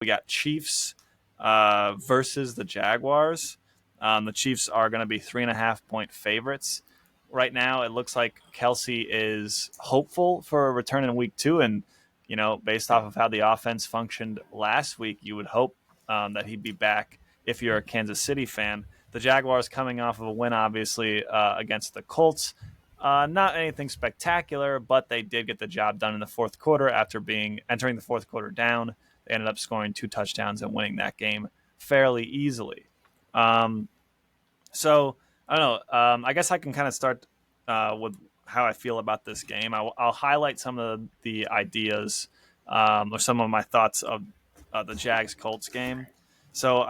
got Chiefs versus the Jaguars. The Chiefs are going to be 3.5-point favorites. Right now, it looks like Kelsey is hopeful for a return in week 2. And, based off of how the offense functioned last week, you would hope that he'd be back if you're a Kansas City fan. The Jaguars coming off of a win, obviously, against the Colts. Not anything spectacular, but they did get the job done in the fourth quarter after entering the fourth quarter down. They ended up scoring 2 touchdowns and winning that game fairly easily. So I don't know. I guess I can kind of start with how I feel about this game. I'll highlight some of the ideas or some of my thoughts of the Jags-Colts game. So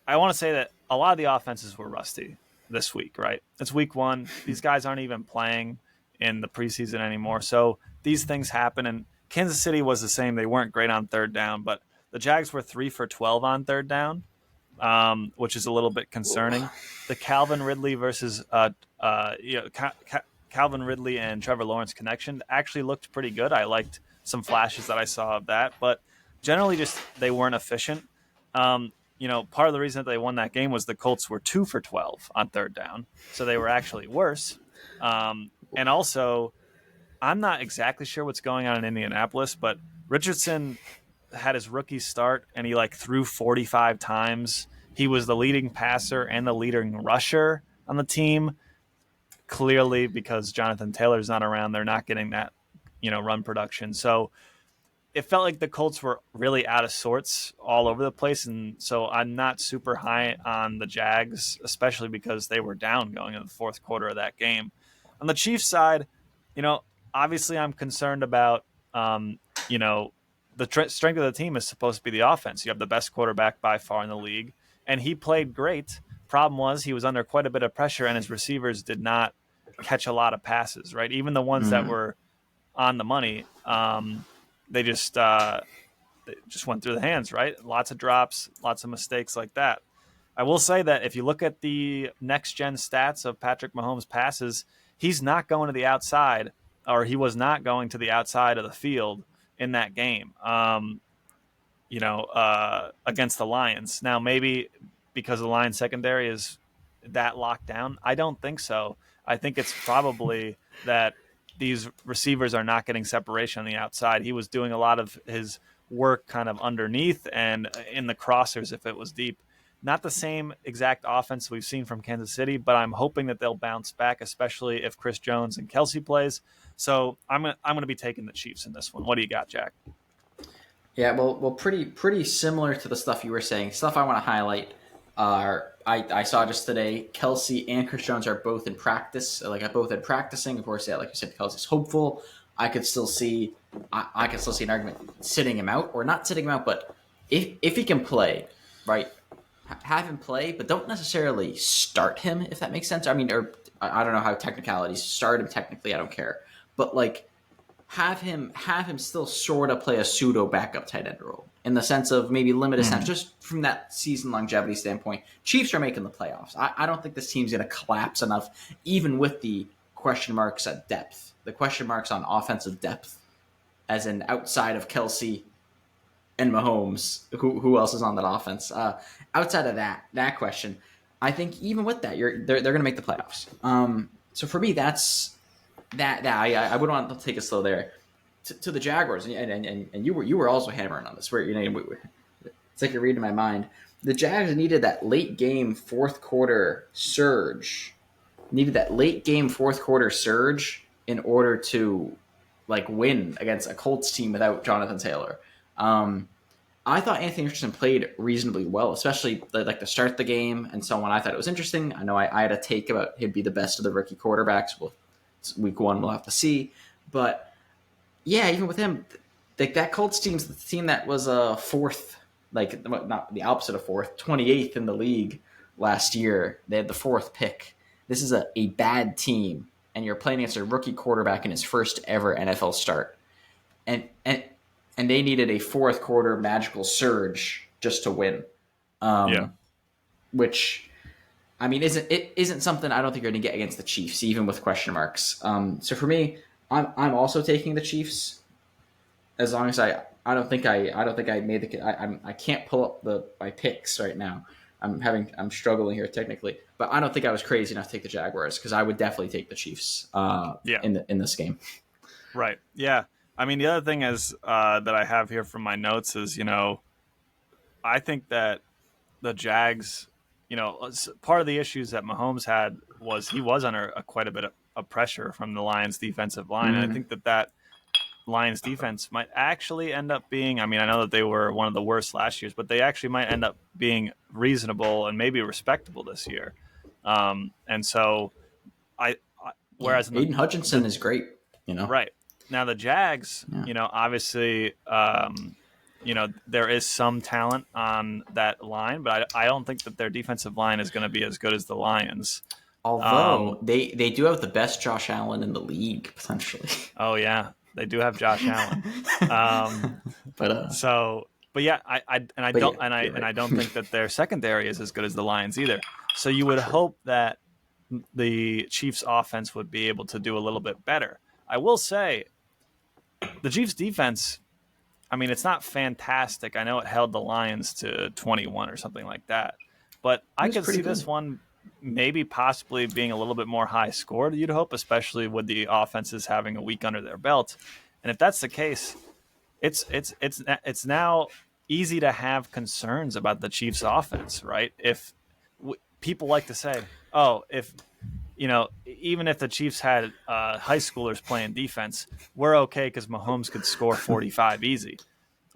I want to say that a lot of the offenses were rusty this week, right? It's week 1. These guys aren't even playing in the preseason anymore. So these things happen. And Kansas City was the same. They weren't great on third down, but the Jags were 3 for 12 on third down, which is a little bit concerning. The Calvin Ridley versus Calvin Ridley and Trevor Lawrence connection actually looked pretty good. I liked some flashes that I saw of that, but generally just they weren't efficient. Part of the reason that they won that game was the Colts were 2 for 12 on third down, so they were actually worse. And also, I'm not exactly sure what's going on in Indianapolis, but Richardson had his rookie start, and he threw 45 times. He was the leading passer and the leading rusher on the team. Clearly, because Jonathan Taylor's not around, they're not getting that, run production. So it felt like the Colts were really out of sorts all over the place. And so I'm not super high on the Jags, especially because they were down going into the fourth quarter of that game. On the Chiefs side, obviously I'm concerned about, the strength of the team is supposed to be the offense. You have the best quarterback by far in the league, and he played great. Problem was he was under quite a bit of pressure, and his receivers did not catch a lot of passes, right? Even the ones that were on the money, they just went through the hands, right? Lots of drops, lots of mistakes like that. I will say that if you look at the next-gen stats of Patrick Mahomes' passes, he's not going to the outside, or he was not going to the outside of the field in that game, against the Lions. Now, maybe because the Lions secondary is that locked down, I don't think so. I think it's probably that these receivers are not getting separation on the outside. He was doing a lot of his work kind of underneath and in the crossers if it was deep. Not the same exact offense we've seen from Kansas City, but I'm hoping that they'll bounce back, especially if Chris Jones and Kelsey plays. So I'm gonna be taking the Chiefs in this one. What do you got, Jack? Yeah, well, pretty similar to the stuff you were saying. Stuff I want to highlight are I saw just today Kelsey and Chris Jones are both in practice. Both in practicing. Of course, yeah, like you said, Kelsey's hopeful. I could still see an argument sitting him out or not sitting him out, but if he can play, right, have him play, but don't necessarily start him, if that makes sense. I mean, or I don't know how technicalities start him technically. I don't care, but have him still sort of play a pseudo backup tight end role in the sense of maybe limited snaps, just from that season longevity standpoint. Chiefs are making the playoffs. I don't think this team's going to collapse enough, even with the question marks at depth, the question marks on offensive depth, as in outside of Kelsey and Mahomes, who else is on that offense? Outside of that question, I think even with that, they're going to make the playoffs. So for me, that's that. I would want to take it slow there. To the Jaguars, and you were also hammering on this. Where it's like you're reading my mind. The Jags needed that late game fourth quarter surge. In order to win against a Colts team without Jonathan Taylor. I thought Anthony Richardson played reasonably well, especially to start the game and so on. I thought it was interesting. I know I had a take about he'd be the best of the rookie quarterbacks. Well, week 1 we'll have to see, but yeah, even with him, that Colts team's the team that was fourth, not the opposite of fourth, 28th in the league last year. They had the 4th pick. This is a bad team, and you're playing against a rookie quarterback in his first ever NFL start, and they needed a fourth quarter magical surge just to win. Which, I mean, isn't something I don't think you're going to get against the Chiefs, even with question marks. So for me, I'm also taking the Chiefs, as long as I I made I can't pull up my picks right now. I'm struggling here technically, but I don't think I was crazy enough to take the Jaguars because I would definitely take the Chiefs Yeah. in this game. Right. Yeah. I mean, the other thing is that I have here from my notes is, I think that the Jags, part of the issues that Mahomes had was he was under quite a bit of pressure from the Lions defensive line. And I Mm-hmm. think that Lions defense might actually end up being, I mean, I know that they were one of the worst last year's, but they actually might end up being reasonable and maybe respectable this year. And so I Yeah, whereas in Aiden Hutchinson the is great. You know. right now the Jags, Yeah. obviously, there is some talent on that line, but I don't think that their defensive line is going to be as good as the Lions. Although Um, they do have the best Josh Allen in the league potentially. oh yeah, they do have Josh Allen. Um, but so, but yeah, I but don't yeah, and I you're and right. I don't think that their secondary is as good as the Lions either. So you would hope that the Chiefs offense would be able to do a little bit better. I will say the Chiefs defense, I mean, it's not fantastic. I know it held the Lions to 21 or something like that, but It I was could pretty see this good. one maybe possibly being a little bit more high scored, you'd hope, especially with the offenses having a week under their belt. And if that's the case, it's now easy to have concerns about the Chiefs offense, right? If people like to say, "Oh, if even if the Chiefs had high schoolers playing defense, we're okay because Mahomes could score 45 easy."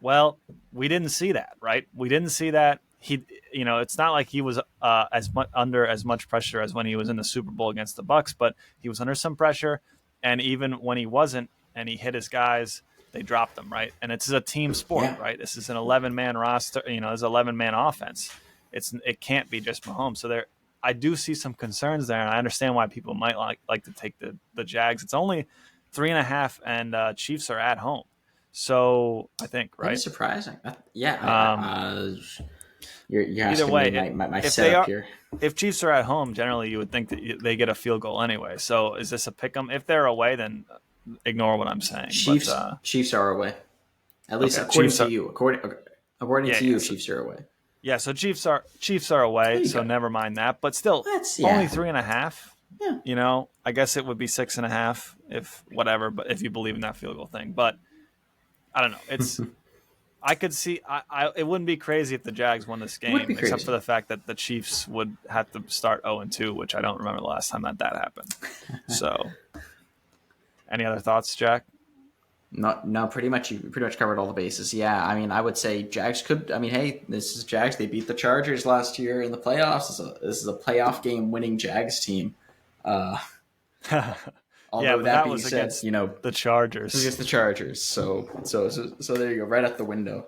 Well, we didn't see that, right? We didn't see that. It's not like he was as much under as much pressure as when he was in the Super Bowl against the Bucks, but he was under some pressure, and even when he wasn't, and he hit his guys, they dropped them, right? And it's a team sport, Yeah, right? This is an 11-man roster. There's an 11-man offense. It can't be just Mahomes. So I do see some concerns there, and I understand why people might like to take the Jags. It's only 3.5, and Chiefs are at home. So I think, that is right? surprising. Yeah, Um, you're Either asking me way, my if they setup are, here. if Chiefs are at home, generally you would think that they get a field goal anyway. So is this a pick 'em? If they're away, then ignore what I'm saying. But Chiefs are away. At least okay, according Chiefs to are. you. According Yeah, to yeah. you, So Chiefs are away. yeah, so Chiefs are away. There you So go. never mind that. But still, That's only yeah. 3.5. Yeah. I guess it would be 6.5 if whatever. But if you believe in that field goal thing, but I don't know. I could see. It wouldn't be crazy if the Jags won this Would be game, except for crazy. the fact that the Chiefs would have to start 0-2, which I don't remember the last time that happened. So, any other thoughts, Jack? No, pretty much you pretty much covered all the bases. Yeah, I mean, I would say Jags could. I mean, hey, this is Jags. They beat the Chargers last year in the playoffs. This is a playoff game winning Jags team. Uh, Yeah, although but that that being was said, against the Chargers. against the Chargers. So there you go, right out the window.